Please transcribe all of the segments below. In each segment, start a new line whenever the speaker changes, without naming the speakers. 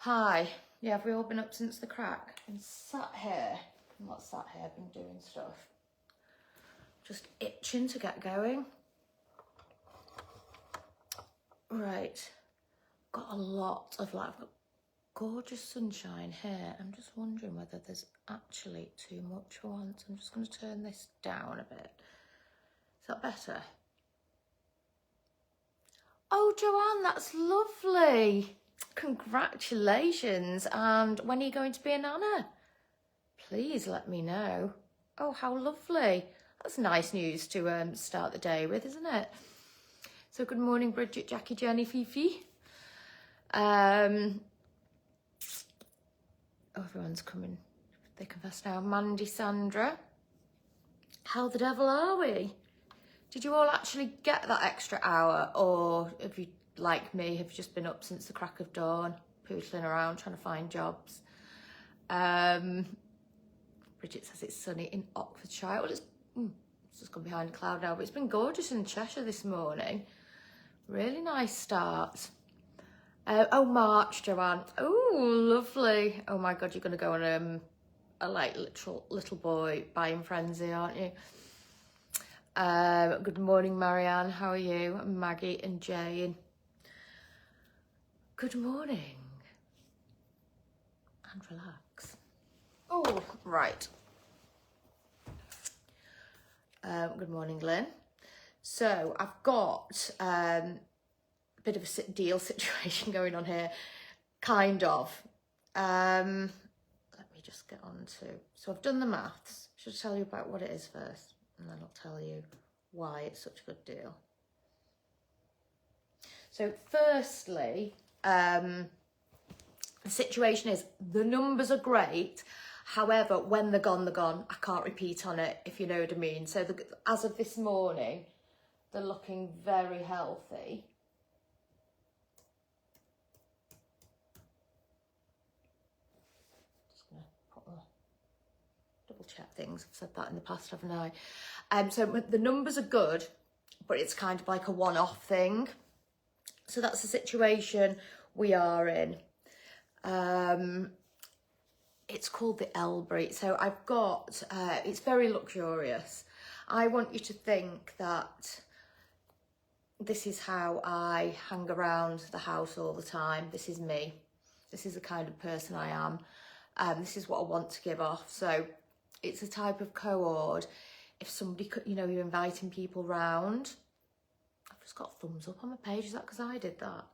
Hi. Yeah, have we all been up since the crack? Been sat here. I'm not sat here, I've been doing stuff. Just itching to get going. Right. Got a lot of light. I've got gorgeous sunshine here. I'm just wondering whether there's actually too much for once. I'm just going to turn this down a bit. Is that better? Oh, Joanne, that's lovely. Congratulations. And when are you going to be a nana? Please let me know. Oh, how lovely. That's nice news to start the day with, isn't it? So good morning, Bridget, Jackie, Jenny, Fifi. Oh, everyone's coming. They confess now. Mandy, Sandra. How the devil are we? Did you all actually get that extra hour, or have you, like me, have just been up since the crack of dawn, pootling around trying to find jobs? Bridget says it's sunny in Oxfordshire. Well, it's just gone behind a cloud now, but it's been gorgeous in Cheshire this morning. Really nice start. Oh, March, Joanne. Oh, lovely. Oh my God, you're going to go on a like little boy buying frenzy, aren't you? Good morning, Marianne. How are you? Maggie and Jane. Good morning. And relax. Oh, right. Good morning, Lynn. So I've got a bit of a deal situation going on here, kind of. Let me just get on to, so I've done the maths. Should I tell you about what it is first? And then I'll tell you why it's such a good deal. So firstly, the situation is the numbers are great. However, when they're gone, they're gone. I can't repeat on it, if you know what I mean. So as of this morning, they're looking very healthy. Just gonna double check things. I've said that in the past, haven't I? So the numbers are good, but it's kind of like a one-off thing. So that's the situation we are in. It's called the Elbury. So I've got, it's very luxurious. I want you to think that this is how I hang around the house all the time. This is me. This is the kind of person I am. This is what I want to give off. So it's a type of co-ord. If somebody could, you know, you're inviting people round. I've just got a thumbs up on my page. Is that because I did that?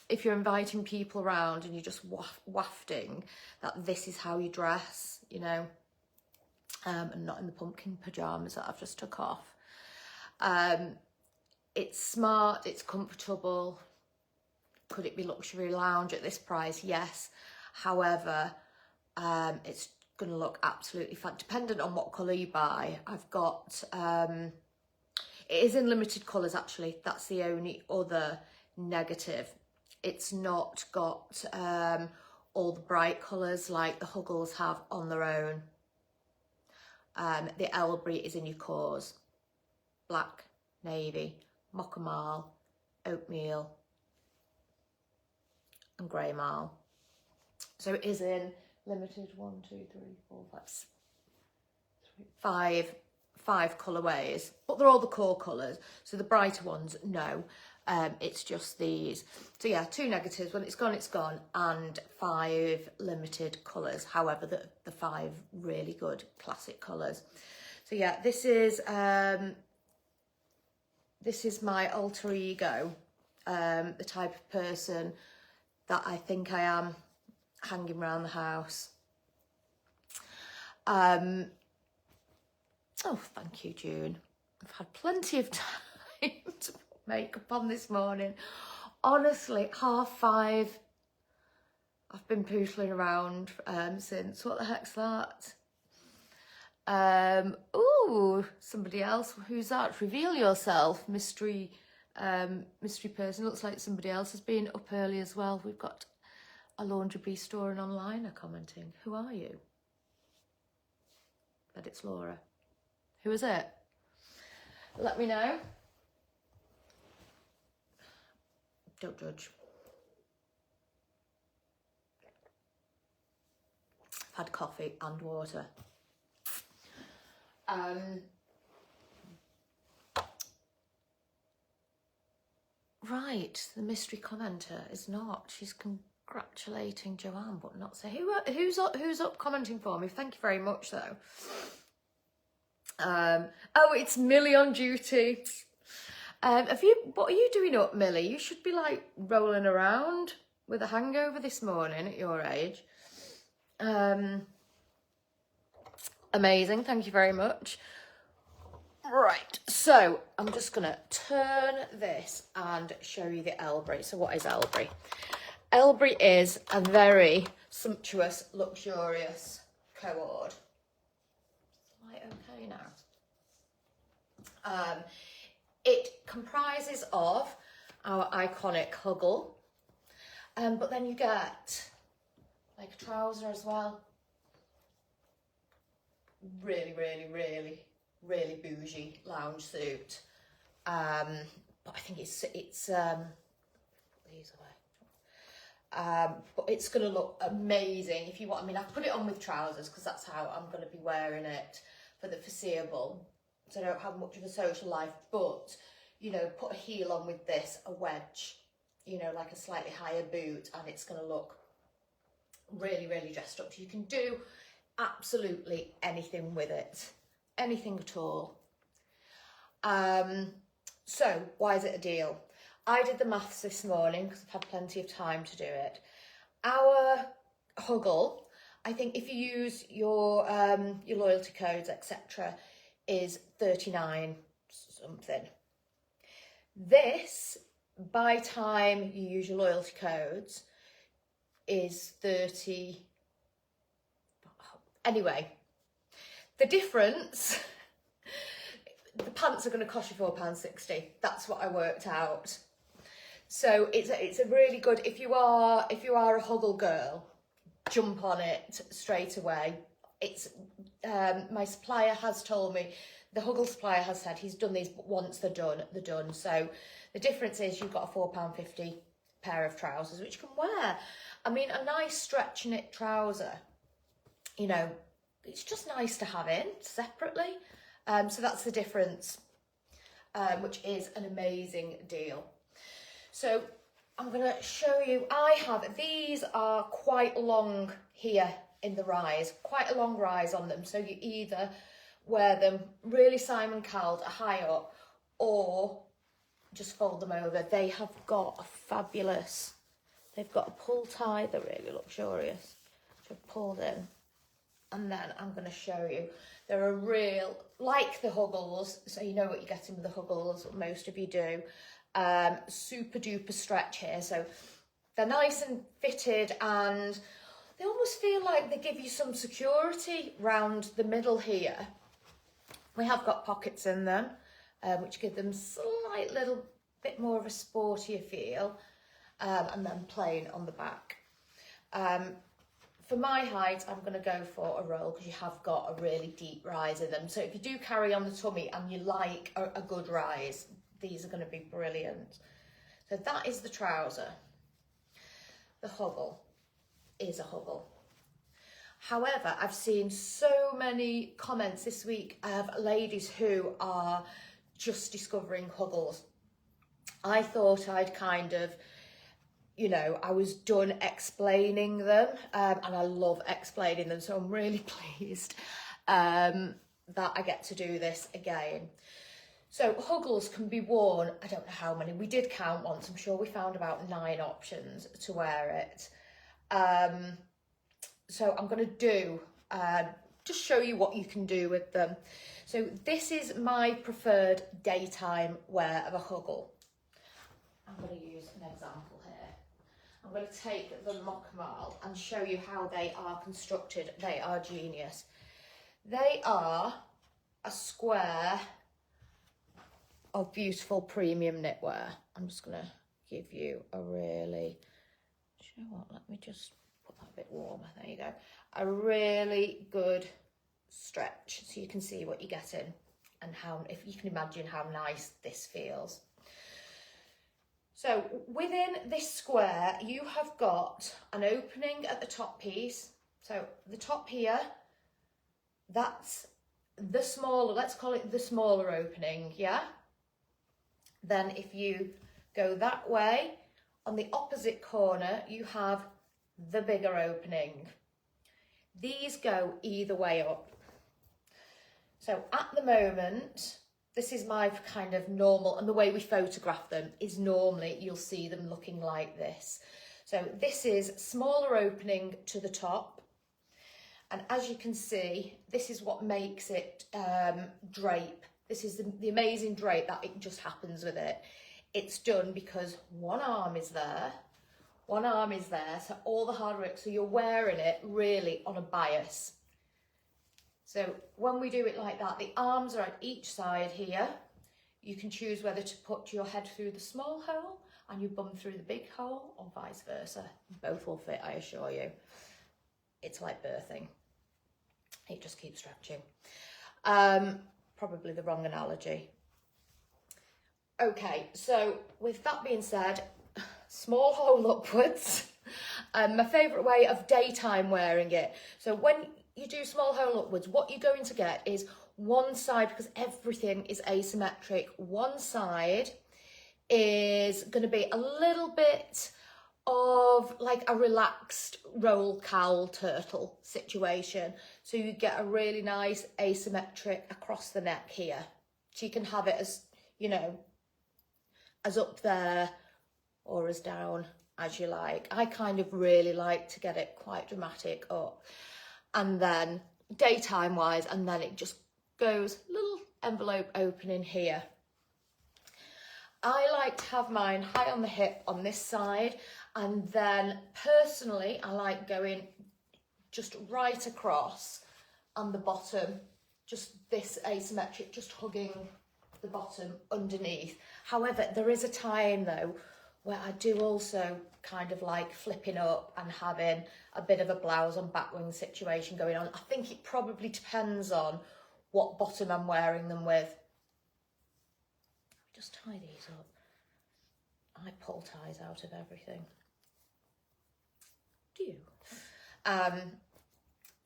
If you're inviting people around and you're just wafting that this is how you dress, you know, and not in the pumpkin pyjamas that I've just took off. It's smart, it's comfortable. Could it be luxury lounge at this price? Yes. However, it's going to look absolutely fun, dependent on what colour you buy. I've got, it is in limited colours actually. That's the only other negative. It's not got all the bright colours like the Huggles have on their own. The Elbury is in your cores. Black, navy, mocha marl, oatmeal and grey marl. So it is in limited 5 colourways, but they're all the core colours. So the brighter ones, no. It's just these. So yeah, 2 negatives. When it's gone, and 5 limited colours. However, the 5 really good classic colours. So yeah, this is my alter ego, the type of person that I think I am, hanging around the house. Oh, thank you, June. I've had plenty of time to put makeup on this morning. Honestly, 5:30. I've been pootling around since. What the heck's that? Ooh, somebody else. Who's that? Reveal yourself, mystery person. Looks like somebody else has been up early as well. We've got a Laundry Bee store and online are commenting. Who are you? But it's Laura. Who is it? Let me know. Don't judge. I've had coffee and water. Right, the mystery commenter is not. She's congratulating Joanne, but not say who's up commenting for me. Thank you very much, though. Oh, it's Millie on duty. What are you doing up, Millie? You should be like rolling around with a hangover this morning at your age. Amazing, thank you very much. Right, so I'm just gonna turn this and show you the Elbury. So what is Elbury? Elbury is a very sumptuous, luxurious cord. Light okay now? It comprises of our iconic Huggle, but then you get like a trouser as well. Really, really, really, really bougie lounge suit. But I think it's these away. But it's going to look amazing if you want. I mean, I've put it on with trousers because that's how I'm going to be wearing it for the foreseeable. So I don't have much of a social life, but, you know, put a heel on with this, a wedge, you know, like a slightly higher boot, and it's going to look really, really dressed up. You can do absolutely anything with it, anything at all. So why is it a deal? I did the maths this morning because I've had plenty of time to do it. Our Huggle, I think if you use your loyalty codes, etc., is 39 something. This, by time you use your loyalty codes, is 30. Anyway, the difference, the pants are going to cost you £4.60. That's what I worked out. So it's a really good, if you are a Huggle girl, jump on it straight away. It's my supplier has told me, the Huggle supplier has said he's done these, but once they're done. So the difference is you've got a £4.50 pair of trousers, which you can wear. I mean, a nice stretch knit trouser, you know, it's just nice to have in separately. So that's the difference, which is an amazing deal. So I'm going to show you, these are quite long here in the rise, quite a long rise on them. So you either wear them really Simon Cowelled high up or just fold them over. They have got a fabulous, they've got a pull tie, they're really luxurious. So pulled in. And then I'm going to show you, they're a real, like the Huggles, so you know what you're getting with the Huggles, most of you do. Super duper stretch here, so they're nice and fitted, and they almost feel like they give you some security round the middle here. We have got pockets in them, which give them slight little bit more of a sportier feel, and then plain on the back. For my height, I'm going to go for a roll because you have got a really deep rise in them. So if you do carry on the tummy and you like a good rise, these are going to be brilliant. So that is the trouser. The Huggle is a Huggle. However, I've seen so many comments this week of ladies who are just discovering Huggles. I thought I'd kind of, you know, I was done explaining them, and I love explaining them, so I'm really pleased that I get to do this again. So Huggles can be worn, I don't know how many, we did count once, I'm sure we found about 9 options to wear it. So I'm going to do, just show you what you can do with them. So this is my preferred daytime wear of a Huggle. I'm going to use an example here. I'm going to take the Mokmal and show you how they are constructed. They are genius. They are a square of beautiful premium knitwear. I'm just going to give you a really, do you know what, let me just put that a bit warmer. There you go. A really good stretch so you can see what you're getting and how, if you can imagine how nice this feels. So within this square, you have got an opening at the top piece So the top here, that's the smaller, let's call it the smaller opening, yeah? Then if you go that way, on the opposite corner, you have the bigger opening. These go either way up. So at the moment, this is my kind of normal, and the way we photograph them is normally you'll see them looking like this. So this is smaller opening to the top. And as you can see, this is what makes it drape. This is the amazing drape that it just happens with it. It's done because one arm is there, so all the hard work, so you're wearing it really on a bias. So when we do it like that, the arms are at each side here. You can choose whether to put your head through the small hole and your bum through the big hole, or vice versa. Both will fit, I assure you. It's like birthing. It just keeps stretching. Probably the wrong analogy. Okay, so with that being said, small hole upwards. My favourite way of daytime wearing it. So when you do small hole upwards, what you're going to get is one side, because everything is asymmetric, one side is going to be a little bit of like a relaxed roll cowl turtle situation. So you get a really nice asymmetric across the neck here. So you can have it as, you know, as up there or as down as you like. I kind of really like to get it quite dramatic up, and then daytime wise, and then it just goes little envelope opening here. I like to have mine high on the hip on this side, and then personally I like going just right across on the bottom, just this asymmetric, just hugging the bottom underneath. However, there is a time though where I do also kind of like flipping up and having a bit of a blouse on back wing situation going on. I think it probably depends on what bottom I'm wearing them with. Just tie these up. I pull ties out of everything. Do you?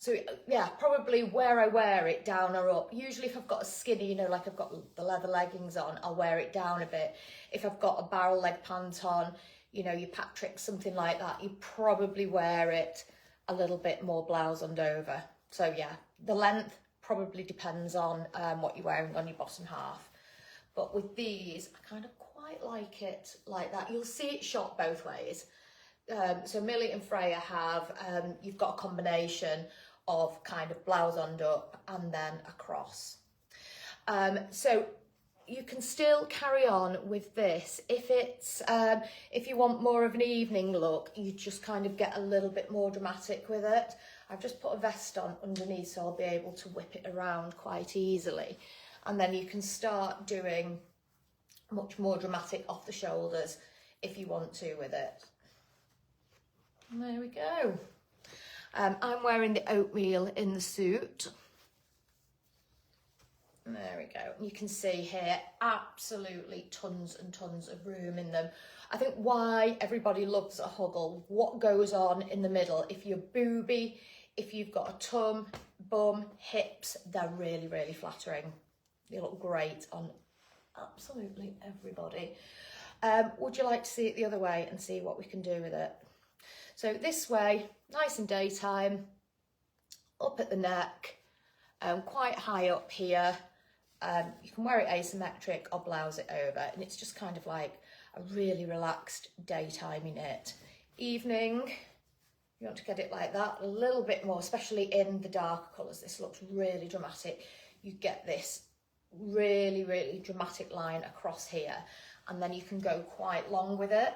So yeah, probably where I wear it, down or up. Usually if I've got a skinny, you know, like I've got the leather leggings on, I'll wear it down a bit. If I've got a barrel leg pant on, you know, your Patrick, something like that, you probably wear it a little bit more blouse and over. So yeah, the length probably depends on what you're wearing on your bottom half. But with these, I kind of quite like it like that. You'll see it shot both ways. So Millie and Freya have, you've got a combination of kind of blouse on up and then across. So you can still carry on with this. If it's, if you want more of an evening look, you just kind of get a little bit more dramatic with it. I've just put a vest on underneath so I'll be able to whip it around quite easily. And then you can start doing much more dramatic off the shoulders if you want to with it. And there we go. I'm wearing the oatmeal in the suit. And there we go. You can see here, absolutely tons and tons of room in them. I think why everybody loves a huggle, what goes on in the middle. If you're booby, if you've got a tum, bum, hips, they're really, really flattering. They look great on absolutely everybody. Would you like to see it the other way and see what we can do with it? So this way, nice and daytime, up at the neck, quite high up here. You can wear it asymmetric or blouse it over, and it's just kind of like a really relaxed daytime in it. Evening, you want to get it like that, a little bit more, especially in the darker colours. This looks really dramatic. You get this really, really dramatic line across here, and then you can go quite long with it.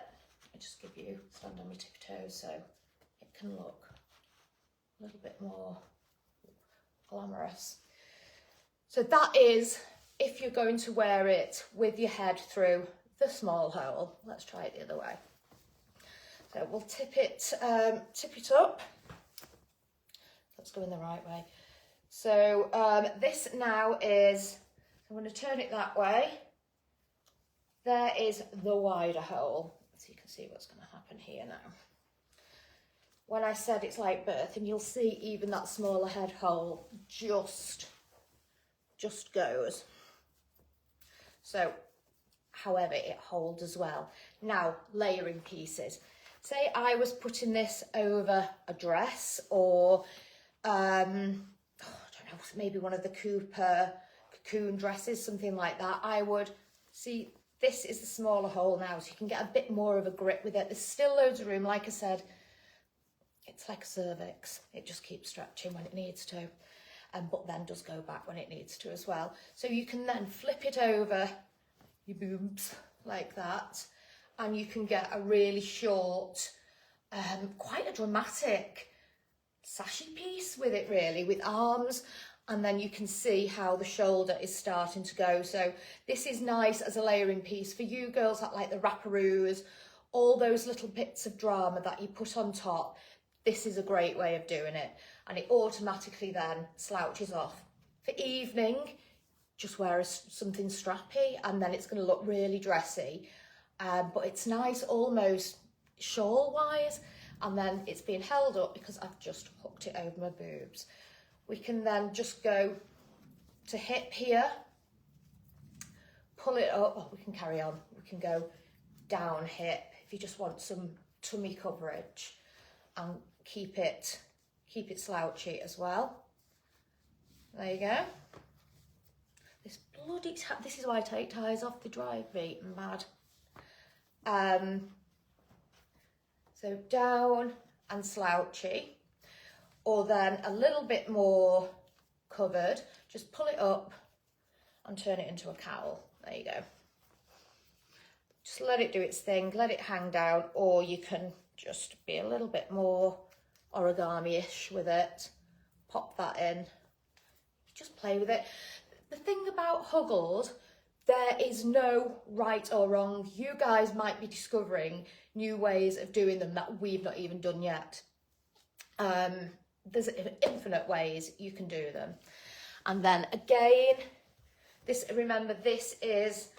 I'll just give you, stand on my tiptoes so it can look a little bit more glamorous. So that is if you're going to wear it with your head through the small hole. Let's try it the other way. So we'll tip it up. Let's go in the right way. So this now is, I'm going to turn it that way. There is the wider hole. So you can see what's going to happen here now. when I said it's like birth, and you'll see even that smaller head hole just goes. So, however, it holds as well. Now, layering pieces. Say I was putting this over a dress, or I don't know, maybe one of the Cooper cocoon dresses, something like that. I would see, this is the smaller hole now, so you can get a bit more of a grip with it. There's still loads of room. Like I said, it's like a cervix. It just keeps stretching when it needs to, but then does go back when it needs to as well. So you can then flip it over your boobs like that, and you can get a really short, quite a dramatic sashy piece with it, really, with arms. And then you can see how the shoulder is starting to go. So this is nice as a layering piece for you girls that like the wrapperoos, all those little bits of drama that you put on top. This is a great way of doing it, and it automatically then slouches off. For evening, just wear something strappy, and then it's going to look really dressy, but it's nice almost shawl wise, and then it's being held up because I've just hooked it over my boobs. We can then just go to hip here, pull it up. Oh, we can carry on. We can go down hip if you just want some tummy coverage, and keep it slouchy as well. There you go. This bloody this is why I take ties off, they drive me mad. So down and slouchy, or then a little bit more covered, just pull it up and turn it into a cowl. There you go. Just let it do its thing, let it hang down, or you can just be a little bit more origami-ish with it. Pop that in, just play with it. The thing about Huggles, there is no right or wrong. You guys might be discovering new ways of doing them that we've not even done yet. There's infinite ways you can do them. And then again, remember this is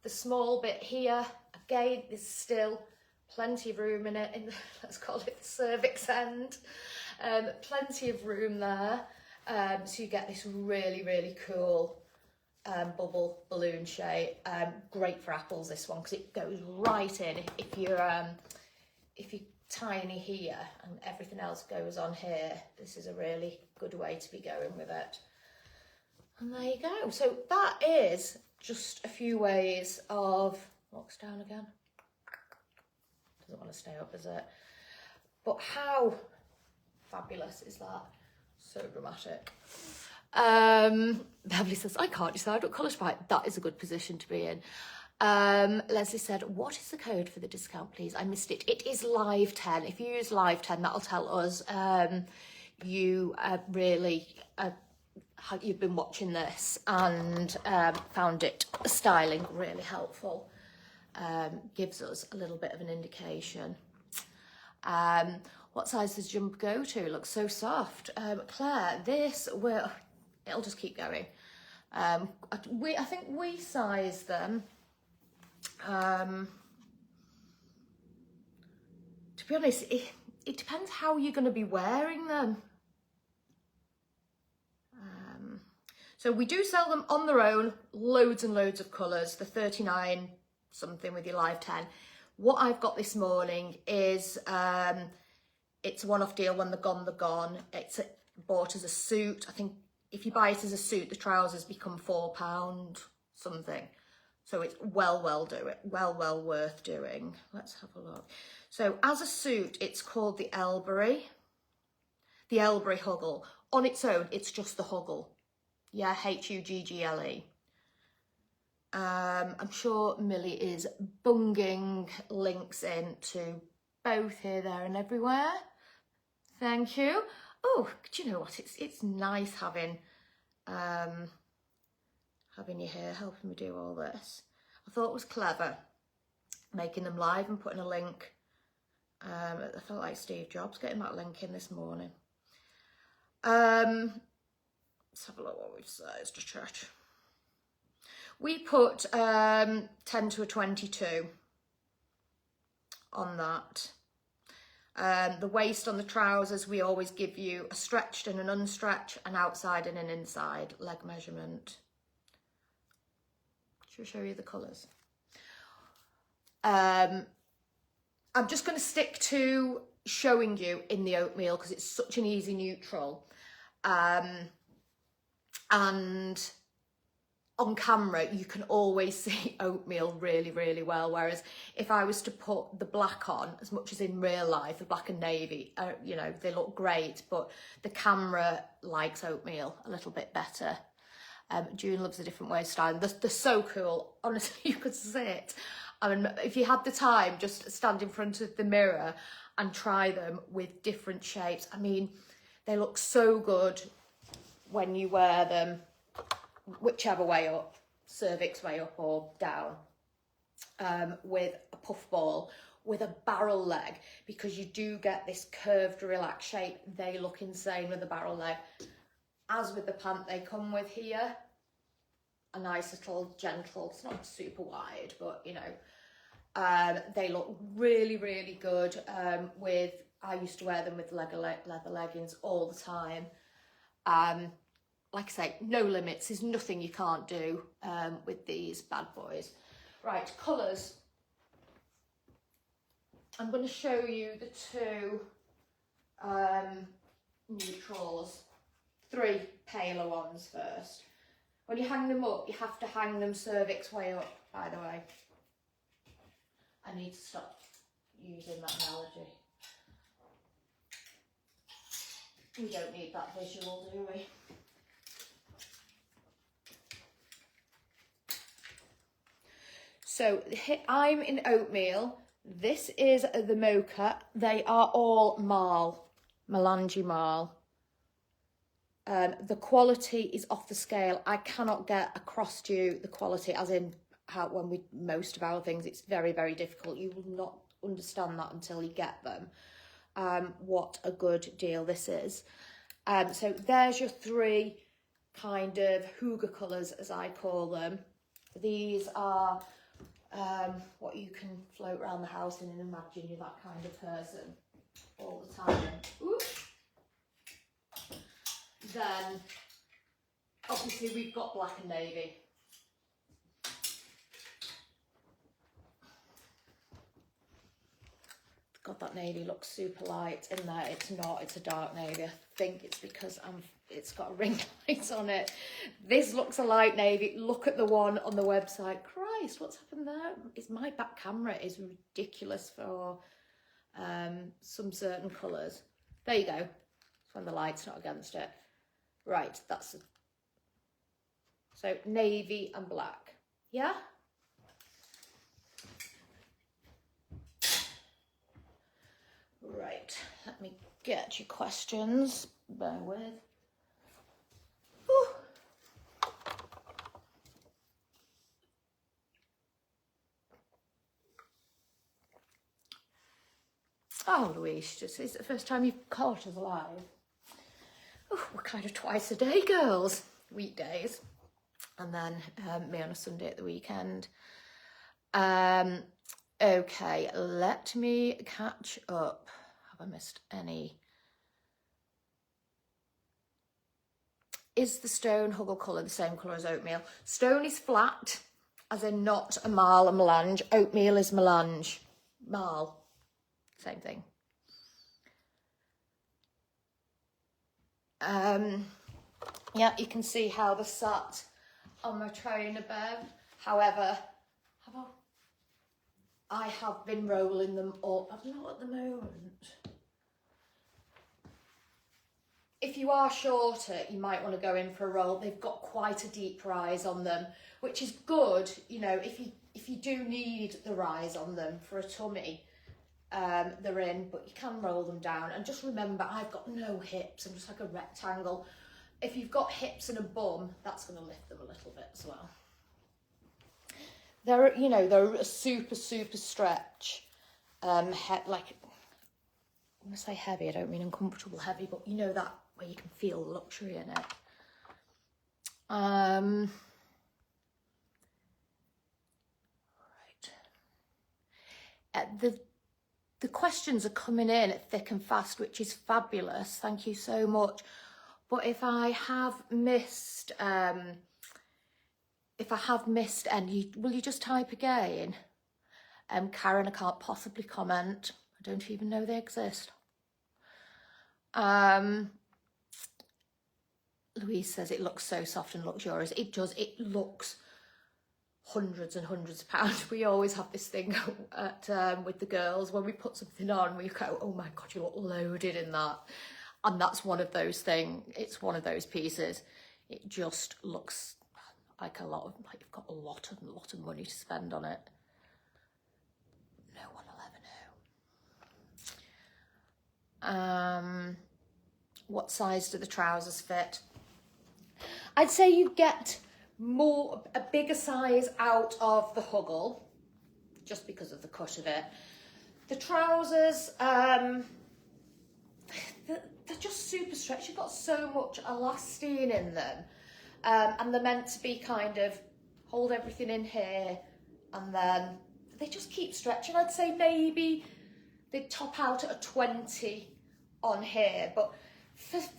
the small bit here. Again, there's still plenty of room in it, let's call it the cervix end. Plenty of room there. So you get this really, really cool bubble balloon shape. Great for apples, this one, because it goes right in. If you're tiny here and everything else goes on here, this is a really good way to be going with it. And there you go. So that is just a few ways of, locks down again. Doesn't want to stay up, is it? But how fabulous is that? So dramatic. Beverly says, I can't decide what colour to buy. That is a good position to be in. Leslie said, what is the code for the discount, please? I missed it. It is Live 10. If you use Live 10, that'll tell us you really you've been watching this and found it styling really helpful. Gives us a little bit of an indication. What size does jump go to? It looks so soft. Claire, it'll just keep going. I think we size them. To be honest, it depends how you're going to be wearing them. So we do sell them on their own, loads and loads of colours, the 39 something with your Live 10. What I've got this morning is, it's a one-off deal. When they're gone. It's bought as a suit. I think if you buy it as a suit, the trousers become £4 something. So it's well worth doing. Let's have a look. So as a suit, it's called the Elbury Huggle. On its own, it's just the Huggle. Yeah, Huggle. I'm sure Millie is bunging links into both here, there and everywhere. Thank you. Oh, do you know what? It's nice having you here helping me do all this. I thought it was clever making them live and putting a link. I felt like Steve Jobs getting that link in this morning. Let's have a look what we've sized to check. We put 10 to a 22 on that. The waist on the trousers, we always give you a stretched and an unstretched, an outside and an inside leg measurement. Should I show you the colours? I'm just going to stick to showing you in the oatmeal because it's such an easy neutral. And on camera, you can always see oatmeal really, really well. Whereas if I was to put the black on, as much as in real life, the black and navy, you know, they look great, but the camera likes oatmeal a little bit better. June loves a different way of styling. They're so cool. Honestly, you could sit. I mean, if you had the time, just stand in front of the mirror and try them with different shapes. I mean, they look so good when you wear them whichever way up, cervix way up or down, with a puff ball, with a barrel leg, because you do get this curved, relaxed shape. They look insane with a barrel leg. As with the pant they come with here, a nice little gentle, it's not super wide, but you know, they look really, really good with, I used to wear them with leather leggings all the time. Like I say, no limits. There's nothing you can't do with these bad boys. Right, colours. I'm going to show you the two neutrals, 3 paler ones first. When you hang them up, you have to hang them cervix way up, by the way. I need to stop using that analogy. We don't need that visual, do we? So I'm in oatmeal. This is the mocha. They are all marl, Melange marl. The quality is off the scale. I cannot get across to you the quality, as in how when we most of our things, it's very, very difficult. You will not understand that until you get them. What a good deal this is. So there's your 3 kind of hygge colours, as I call them. These are what you can float around the house in and imagine you're that kind of person all the time. Ooh. Then obviously we've got black and navy. God, that navy looks super light in there. It's not, it's a dark navy. I think it's because it's got a ring light on it. This looks a light navy. Look at the one on the website. Christ, what's happened there? It's my back camera is ridiculous for some certain colours. There you go. It's when the light's not against it. Right, that's it. So navy and black. Yeah? Right, let me get your questions. Bear with. Whew. Oh, Louise, just it's the first time you've caught us alive. Oh, we're kind of twice a day girls, weekdays, and then me on a Sunday at the weekend. Okay, let me catch up. Have I missed any? Is the stone huggle colour the same colour as oatmeal? Stone is flat, as in not a marl and melange. Oatmeal is melange. Marl, same thing. Yeah, you can see how they're sat on my trainer bed. However, I have been rolling them up. Not at the moment. If you are shorter, you might want to go in for a roll. They've got quite a deep rise on them, which is good. You know, if you do need the rise on them for a tummy, they're in, but you can roll them down. And just remember, I've got no hips. I'm just like a rectangle. If you've got hips and a bum, that's going to lift them a little bit as well. They're, you know, they're a super, super stretch. Like, when I say heavy, I don't mean uncomfortable heavy, but you know that where you can feel luxury in it. Right. the questions are coming in thick and fast, which is fabulous. Thank you so much. But if I have missed, any, will you just type again? Karen, I can't possibly comment. I don't even know they exist. Louise says it looks so soft and luxurious. It does. It looks hundreds and hundreds of pounds. We always have this thing at with the girls when we put something on, we go, oh my god, you look loaded in that. And that's one of those things. It's one of those pieces. It just looks like you've got a lot of money to spend on it. No one will ever know. What size do the trousers fit? I'd say you get a bigger size out of the Huggle, just because of the cut of it. The trousers, they're just super stretchy. You've got so much elastine in them, and they're meant to be kind of hold everything in here, and then they just keep stretching. I'd say maybe they top out at a 20 on here, but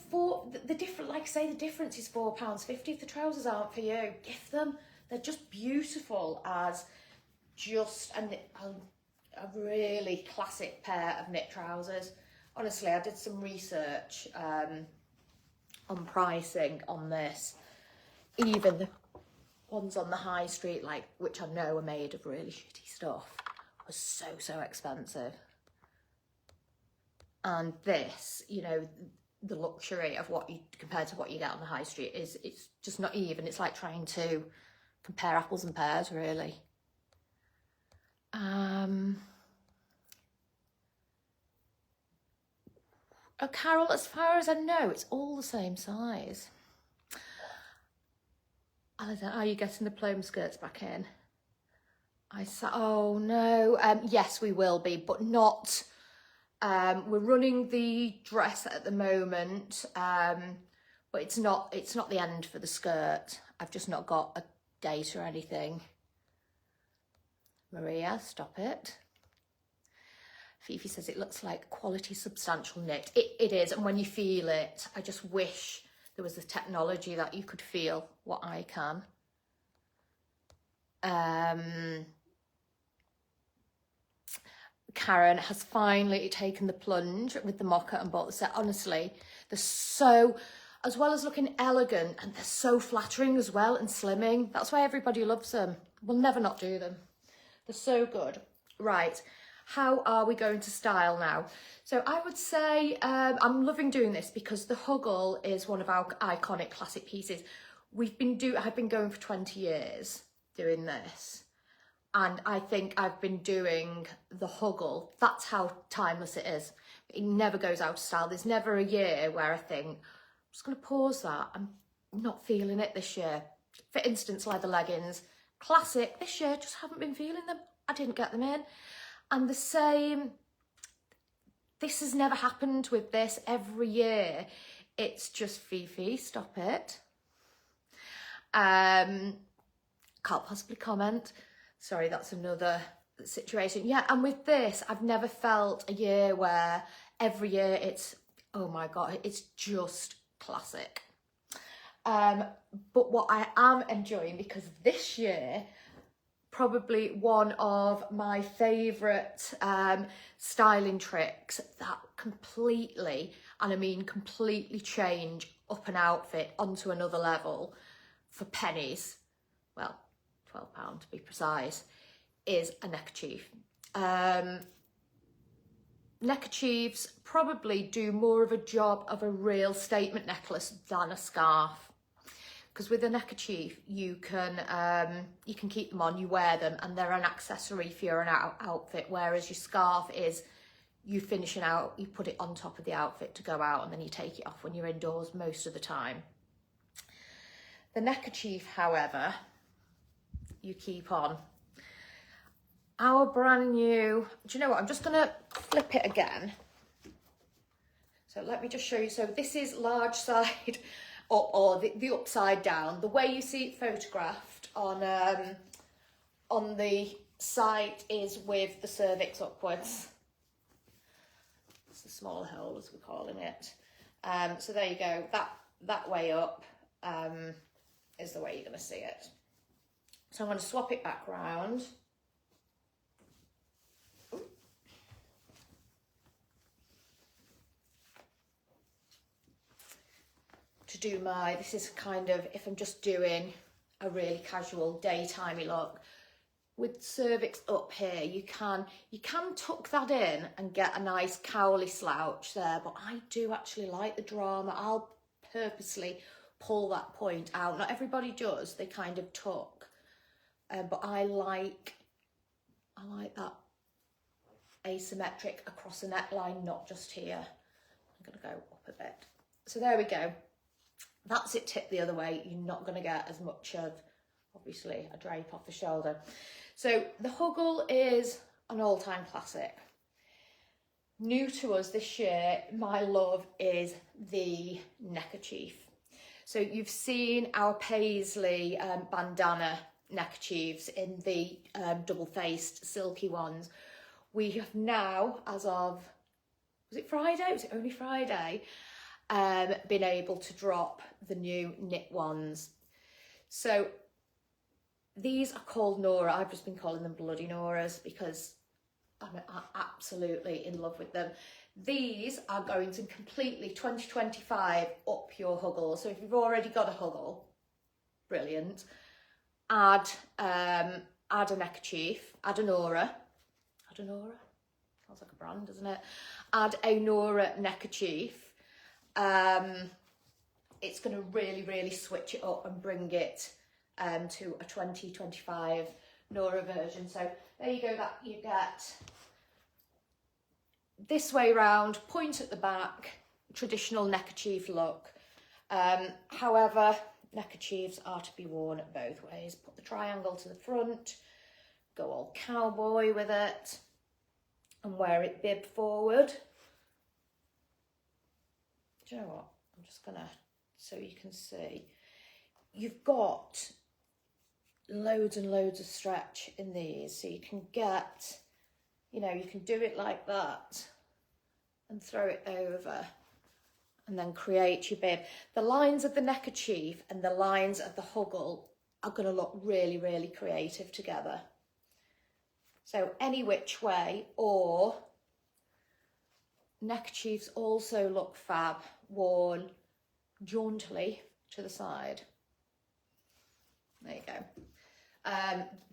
for the different, like I say, the difference is £4.50. If the trousers aren't for you, gift them. They're just beautiful as just a really classic pair of knit trousers. Honestly, I did some research on pricing on this. Even the ones on the high street, like, which I know are made of really shitty stuff, was so expensive. And this, you know, the luxury of what you compared to what you get on the high street it's just not even. It's like trying to compare apples and pears, really. Oh, Carol, as far as I know, it's all the same size. Are you getting the plume skirts back in? Oh no, yes we will be, but not. We're running the dress at the moment, but it's not the end for the skirt. I've just not got a date or anything. Maria, stop it. Fifi says it looks like quality substantial knit. It is, and when you feel it, I just wish there was the technology that you could feel what I can. Karen has finally taken the plunge with the mocha and bought the set. Honestly, they're so, as well as looking elegant, and they're so flattering as well and slimming. That's why everybody loves them. We'll never not do them. They're so good. Right, how are we going to style now? So I would say I'm loving doing this because the Huggle is one of our iconic classic pieces. I've been going for 20 years doing this. And I think I've been doing the Huggle. That's how timeless it is. It never goes out of style. There's never a year where I think, I'm just going to pause that. I'm not feeling it this year. For instance, leather leggings, classic. This year, just haven't been feeling them. I didn't get them in. And the same, this has never happened with this. Every year, it's just Fifi, stop it. Can't possibly comment. Sorry, that's another situation. Yeah, and with this, I've never felt a year where every year it's, oh my God, it's just classic. But what I am enjoying, because this year, probably one of my favourite styling tricks that completely, and I mean completely change up an outfit onto another level for pennies, well, £12 to be precise, is a neckerchief. Neckerchiefs probably do more of a job of a real statement necklace than a scarf, because with a neckerchief you can keep them on, you wear them, and they're an accessory for your outfit, whereas your scarf is you finish it out, you put it on top of the outfit to go out, and then you take it off when you're indoors most of the time. The neckerchief, however, you keep on. Our brand new, do you know what, I'm just gonna flip it again. So let me just show you. So this is large side up, or the upside down, the way you see it photographed on the site is with the cervix upwards. That's the small hole, as we're calling it. So there you go. That way up is the way you're going to see it. So I'm going to swap it back round. To do my, this is kind of, if I'm just doing a really casual daytimey look, with cervix up here, you can tuck that in and get a nice cowly slouch there, but I do actually like the drama. I'll purposely pull that point out. Not everybody does, they kind of tuck, but I like that asymmetric across the neckline, not just here. I'm going to go up a bit. So there we go. That's it tipped the other way. You're not going to get as much of, obviously, a drape off the shoulder. So the Huggle is an all-time classic. New to us this year, my love, is the neckerchief. So you've seen our Paisley bandana neckerchiefs in the double-faced silky ones. We have now, as of, was it Friday? Was it only Friday? Been able to drop the new knit ones. So these are called Nora. I've just been calling them bloody Noras because I'm absolutely in love with them. These are going to completely 2025 up your Huggle. So if you've already got a Huggle, brilliant. Add a neckerchief, add a Nora. Add a Nora? Sounds like a brand, doesn't it? Add a Nora neckerchief. It's going to really, really switch it up and bring it to a 2025 Nora version. So there you go, that you get this way round, point at the back, traditional neckerchief look. However, neckerchiefs are to be worn both ways. Put the triangle to the front, go all cowboy with it, and wear it bib forward. Do you know what? I'm just gonna, so you can see, you've got loads and loads of stretch in these, so you can get, you know, you can do it like that and throw it over and then create your bib. The lines of the neckerchief and the lines of the Huggle are going to look really, really creative together. So any which way, or neckerchiefs also look fab worn jauntily to the side. There you go.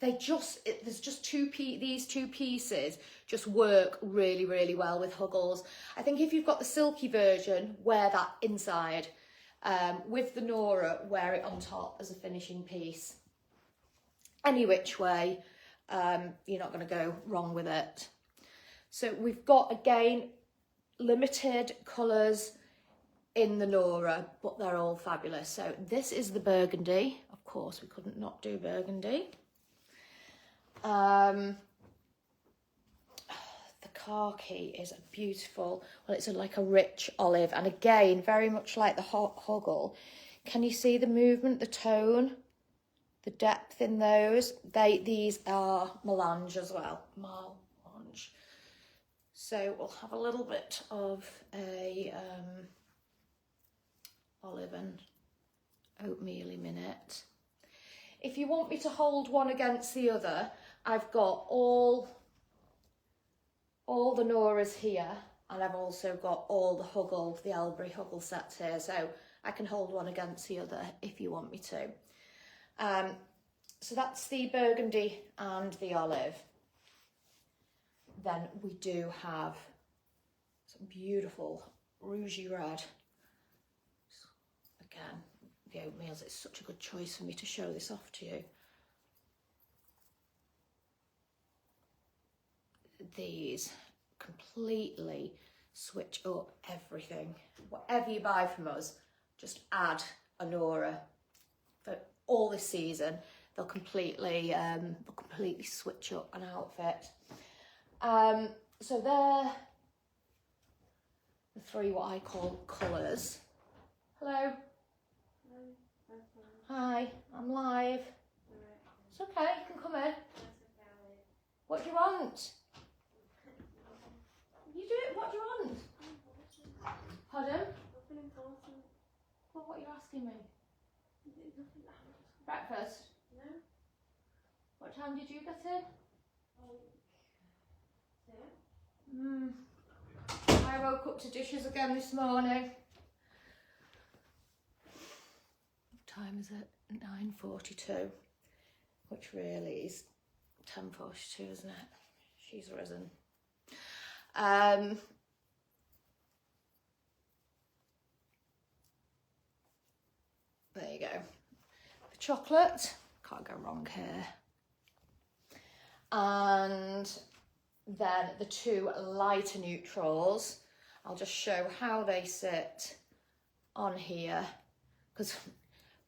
There's just these two pieces just work really, really well with Huggles. I think if you've got the silky version, wear that inside. With the Nora, wear it on top as a finishing piece. Any which way, you're not going to go wrong with it. So we've got, again, limited colours in the Nora, but they're all fabulous. So this is the burgundy. Of course, we couldn't not do burgundy. The khaki is a beautiful, well, it's like a rich olive, and again, very much like the Huggle. Can you see the movement, the tone, the depth in those? These are melange as well, melange. So we'll have a little bit of a olive and oatmeal-y minute. If you want me to hold one against the other, I've got all the Noras here, and I've also got all the Huggle, the Elbury Huggle sets here, so I can hold one against the other if you want me to. So that's the burgundy and the olive. Then we do have some beautiful rougey red. Again, the oatmeals, it's such a good choice for me to show this off to you. These completely switch up everything. Whatever you buy from us, just add a Nora for all this season. They'll completely switch up an outfit. So they're the three what I call colours. Hello. Hi, I'm live. It's okay, you can come in. What do you want? You do it, what do you want? Well, what are you asking me? Breakfast?
No.
What time did you get in?
Yeah.
I woke up to dishes again this morning. What time is it? 9:42, which really is 10:42, isn't it? She's risen. There you go. The chocolate, can't go wrong here. And then the two lighter neutrals. I'll just show how they sit on here, because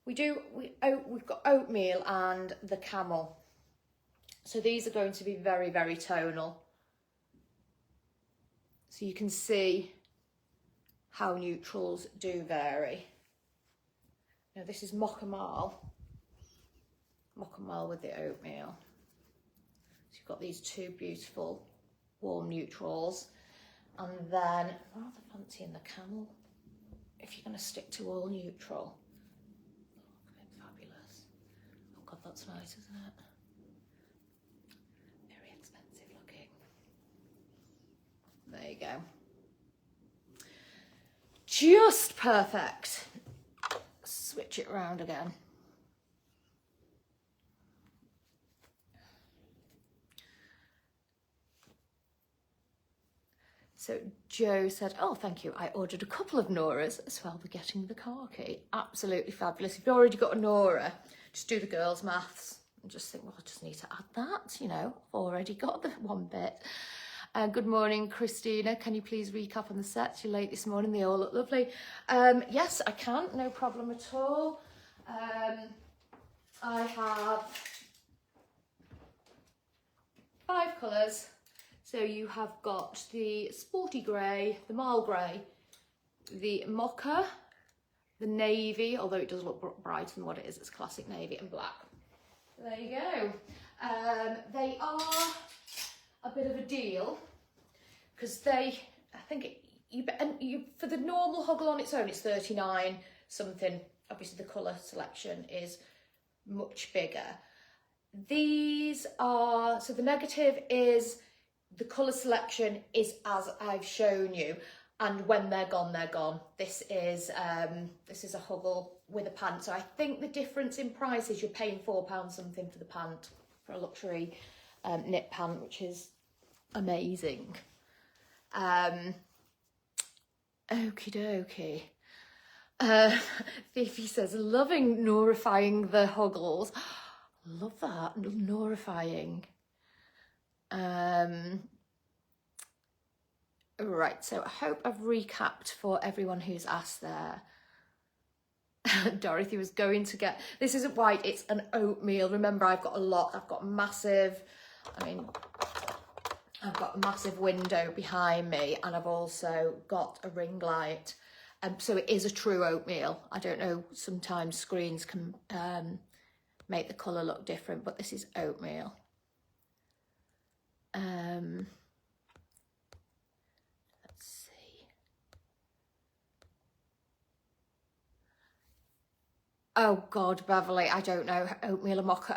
we've got oatmeal and the camel. So these are going to be very, very tonal. So you can see how neutrals do vary. Now this is mocha marl with the oatmeal. So you've got these two beautiful warm neutrals, and then rather fancying the camel if you're going to stick to all neutral. Look a bit fabulous. Oh God, that's nice, isn't it? Very expensive looking. There you go. Just perfect. Switch it around again. So Joe said, oh, thank you. I ordered a couple of Noras, so I'll be getting the car key. Absolutely fabulous. If you've already got a Nora, just do the girls' maths and just think, well, I just need to add that, you know, I've already got the one bit. Good morning, Christina. Can you please recap on the sets? You're late this morning. They all look lovely. Yes, I can. No problem at all. I have 5 colours. So you have got the sporty grey, the marl grey, the mocha, the navy, although it does look brighter than what it is, it's classic navy, and black. There you go. They are a bit of a deal because they, I think you for the normal Hoggle on its own, it's 39 something. Obviously the colour selection is much bigger. These are, so the negative is the colour selection is as I've shown you, and when they're gone, they're gone. This is a Hoggle with a pant. So I think the difference in price is you're paying £4 something for the pant, for a luxury knit pant, which is amazing. Okie dokie. Fifi says, loving Norifying the Hoggles. Love that, Norifying. Right, so I hope I've recapped for everyone who's asked there. Dorothy was going to get, this isn't white, it's an oatmeal. Remember, I've got a lot, I've got massive, I've got a massive window behind me, and I've also got a ring light. So it is a true oatmeal. I don't know, sometimes screens can make the colour look different, but this is oatmeal. Let's see. Oh God, Beverly, I don't know. Oatmeal and mocha.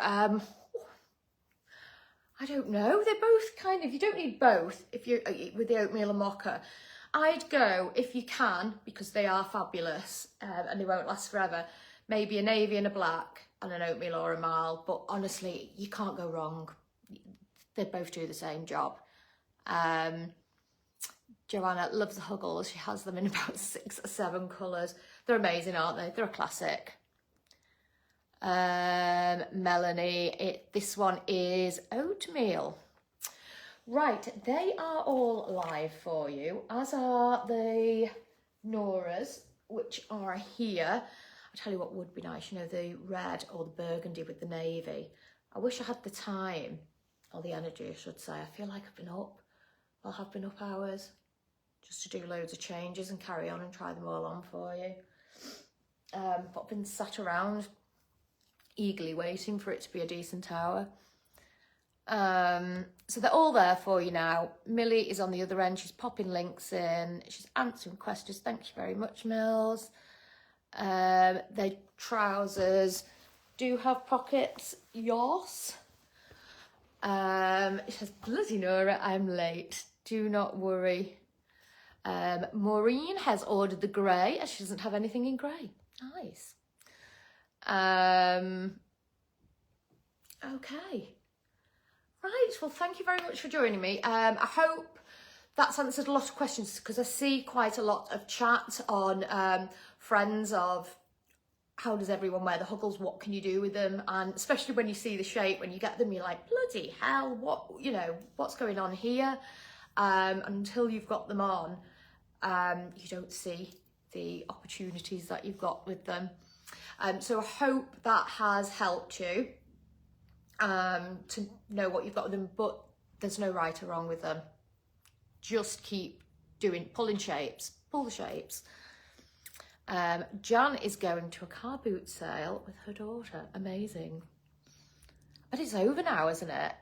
I don't know. They're both kind of, you don't need both if you're with the oatmeal and mocha. I'd go, if you can, because they are fabulous and they won't last forever, maybe a navy and a black and an oatmeal or a marl. But honestly, you can't go wrong. They both do the same job. Joanna loves the Huggles. She has them in about 6 or 7 colours. They're amazing, aren't they? They're a classic. Melanie, this one is oatmeal. Right, they are all live for you, as are the Noras, which are here. I tell you what would be nice, you know, the red or the burgundy with the navy. I wish I had the time, or the energy, I should say. I feel like I've been up. I'll have been up hours just to do loads of changes and carry on and try them all on for you. But I've been sat around eagerly waiting for it to be a decent hour. So they're all there for you now. Millie is on the other end. She's popping links in. She's answering questions. Thank you very much, Mills. Their trousers do have pockets, yes. It says, bloody Nora, I'm late. Do not worry. Maureen has ordered the grey, as she doesn't have anything in grey. Nice. Okay. Right, well, thank you very much for joining me. I hope that's answered a lot of questions, because I see quite a lot of chat on friends of how does everyone wear the Huggles, what can you do with them, and especially when you see the shape, when you get them, you're like, bloody hell, what, you know, what's going on here? Until you've got them on, you don't see the opportunities that you've got with them. So I hope that has helped you to know what you've got with them, but there's no right or wrong with them. Just keep pulling shapes, pull the shapes. Jan is going to a car boot sale with her daughter. Amazing. But it's over now, isn't it?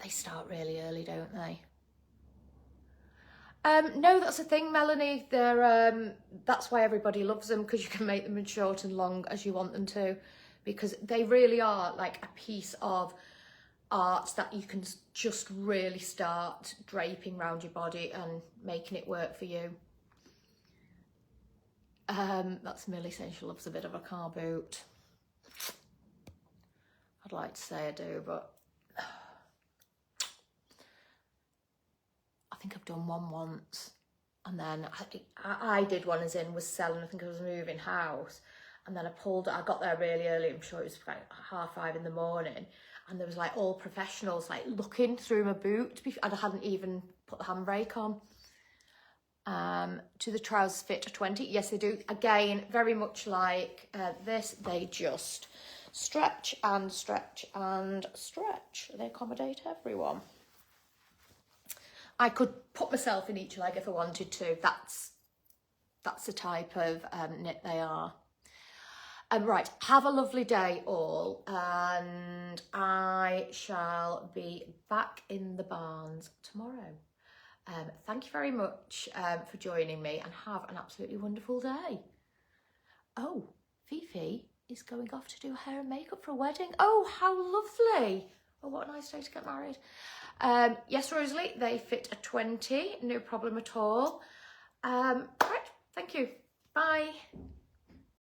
They start really early, don't they? No, that's the thing, Melanie. They're that's why everybody loves them, because you can make them as short and long as you want them to, because they really are like a piece of art that you can just really start draping around your body and making it work for you. That's Millie saying she loves a bit of a car boot. I'd like to say I do, but I think I've done one once, and then I did one as in was selling. I think I was moving house, and then I got there really early. I'm sure it was like 5:30 in the morning, and there was like all professionals like looking through my boot, and I hadn't even put the handbrake on. Do the trousers fit a 20? Yes, they do. Again, very much like this, they just stretch and stretch and stretch. They accommodate everyone. I could put myself in each leg if I wanted to. That's the type of knit they are. Right, have a lovely day all, and I shall be back in the barns tomorrow. Thank you very much for joining me, and have an absolutely wonderful day. Oh, Fifi is going off to do hair and makeup for a wedding. Oh, how lovely. Oh, what a nice day to get married. Yes, Rosalie, they fit a 20, no problem at all. Right, thank you. Bye.